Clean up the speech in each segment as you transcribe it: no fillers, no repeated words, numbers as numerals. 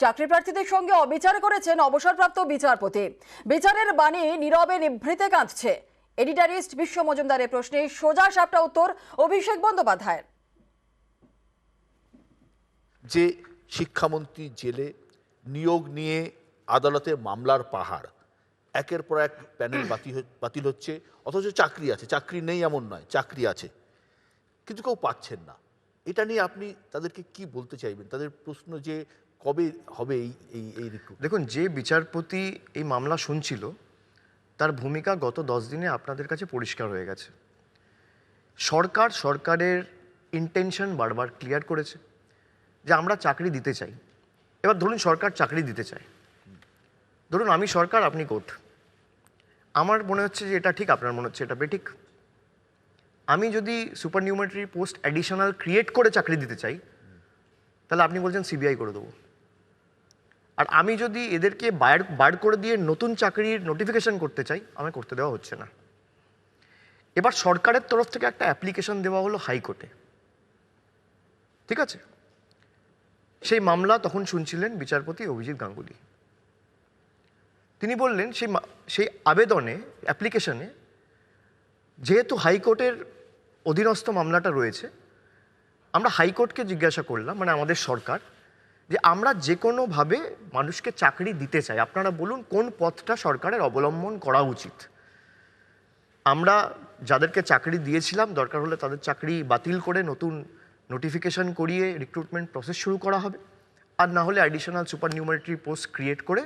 চাকরি প্রার্থীদের সঙ্গে অবিচার করেছেন অবসরপ্রাপ্ত বিচারপতি। বিচারের বাণী নীরবে নিভৃতে কাঁদছে। এডিটারিস্ট বিশ্ব মজুমদারের প্রশ্নে সোজা সাপটা উত্তর অভিষেক বন্দ্যোপাধ্যায়ের। যে শিক্ষামন্ত্রী জেলে, নিয়োগ নিয়ে আদালতে মামলার পাহাড়, একের পর এক প্যানেল বাতিল হচ্ছে, অথচ চাকরি আছে, চাকরি নেই এমন নয়, চাকরি আছে, কিন্তু কেউ পাচ্ছেন না। এটা নিয়ে আপনি তাদেরকে কি বলতে চাইবেন? তাদের প্রশ্ন যে কবে হবে এই রিক্রুট? দেখুন, যে বিচারপতি এই মামলা শুনছিল তার ভূমিকা গত 10 দিনে আপনাদের কাছে পরিষ্কার হয়ে গেছে। সরকারের ইন্টেনশন বারবার ক্লিয়ার করেছে যে আমরা চাকরি দিতে চাই। এবার ধরুন সরকার চাকরি দিতে চায়, ধরুন আমি সরকার, আপনি কোর্ট, আমার মনে হচ্ছে যে এটা ঠিক, আপনার মনে হচ্ছে এটা বেঠিক। আমি যদি সুপারনিউমেটারি পোস্ট অ্যাডিশনাল ক্রিয়েট করে চাকরি দিতে চাই, তাহলে আপনি বলছেন সিবিআই করে দেবো। আর আমি যদি এদেরকে বার করে দিয়ে নতুন চাকরির নোটিফিকেশন করতে চাই, আমায় করতে দেওয়া হচ্ছে না। এবার সরকারের তরফ থেকে একটা অ্যাপ্লিকেশন দেওয়া হলো হাইকোর্টে, ঠিক আছে? সেই মামলা তখন শুনছিলেন বিচারপতি অভিজিৎ গাঙ্গুলি। তিনি বললেন সেই আবেদনে, অ্যাপ্লিকেশনে, যেহেতু হাইকোর্টের অধীনস্থ মামলাটা রয়েছে, আমরা হাইকোর্টকে জিজ্ঞাসা করলাম, মানে আমাদের সরকার, যে আমরা যে কোনোভাবে মানুষকে চাকরি দিতে চাই, আপনারা বলুন কোন পথটা সরকারের অবলম্বন করা উচিত। আমরা যাদেরকে চাকরি দিয়েছিলাম, দরকার হলে তাদের চাকরি বাতিল করে নতুন নোটিফিকেশন করিয়ে রিক্রুটমেন্ট প্রসেস শুরু করা হবে, আর না হলে অ্যাডিশনাল সুপারনিউমারেটরি পোস্ট ক্রিয়েট করে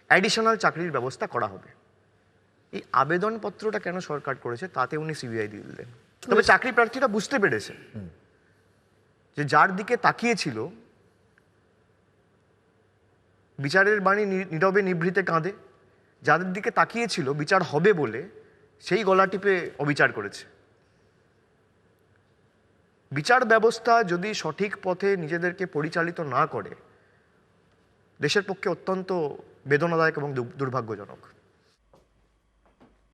অ্যাডিশনাল চাকরির ব্যবস্থা করা হবে। এই আবেদনপত্রটা কেন সরকার করেছে তাতে উনি সিবিআই দিয়ে দিলেন। তবে চাকরি প্রার্থীরা বুঝতে পেরেছে যে যার দিকে তাকিয়েছিল, বিচারের বাণী নীরবে নিভৃতে কাঁদে, যাদের দিকে তাকিয়েছিল বিচার হবে বলে, সেই গলা টিপে অবিচার করেছে। বিচার ব্যবস্থা যদি সঠিক পথে নিজেদেরকে পরিচালিত না করে, দেশের পক্ষে অত্যন্ত বেদনাদায়ক এবং দুর্ভাগ্যজনক।